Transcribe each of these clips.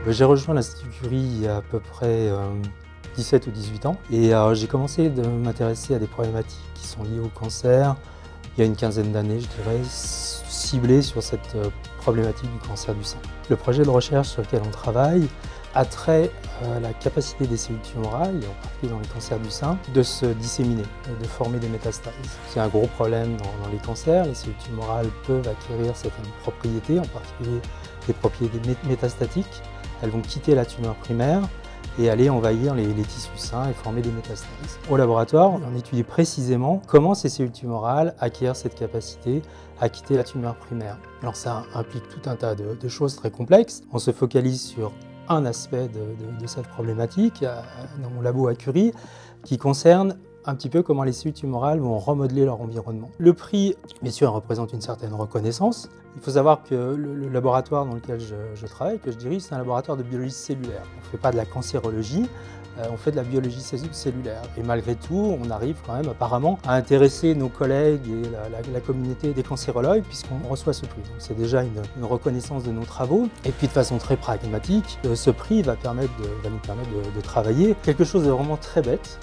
J'ai rejoint l'Institut Curie il y a à peu près 17 ou 18 ans et j'ai commencé de m'intéresser à des problématiques qui sont liées au cancer il y a une quinzaine d'années, je dirais, ciblées sur cette problématique du cancer du sein. Le projet de recherche sur lequel on travaille a trait à la capacité des cellules tumorales, et en particulier dans les cancers du sein, de se disséminer et de former des métastases. C'est un gros problème dans les cancers. Les cellules tumorales peuvent acquérir certaines propriétés, en particulier des propriétés métastatiques. Elles vont quitter la tumeur primaire et aller envahir les tissus sains et former des métastases. Au laboratoire, on étudie précisément comment ces cellules tumorales acquièrent cette capacité à quitter la tumeur primaire. Alors ça implique tout un tas de choses très complexes. On se focalise sur un aspect de cette problématique dans mon labo à Curie qui concerne un petit peu comment les cellules tumorales vont remodeler leur environnement. Le prix, bien sûr, représente une certaine reconnaissance. Il faut savoir que le laboratoire dans lequel je travaille, que je dirige, c'est un laboratoire de biologie cellulaire. On ne fait pas de la cancérologie, on fait de la biologie cellulaire. Et malgré tout, on arrive quand même apparemment à intéresser nos collègues et la communauté des cancérologues puisqu'on reçoit ce prix. Donc c'est déjà une reconnaissance de nos travaux. Et puis de façon très pragmatique, ce prix va nous permettre de travailler quelque chose de vraiment très bête.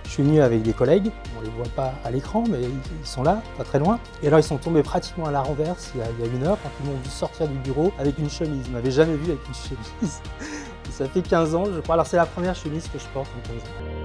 Je suis venu avec des collègues, on ne les voit pas à l'écran, mais ils sont là, pas très loin. Et alors ils sont tombés pratiquement à la renverse il y a une heure quand ils m'ont vu sortir du bureau avec une chemise. Ils ne m'avaient jamais vu avec une chemise. Et ça fait 15 ans, je crois. Alors c'est la première chemise que je porte en 15 ans.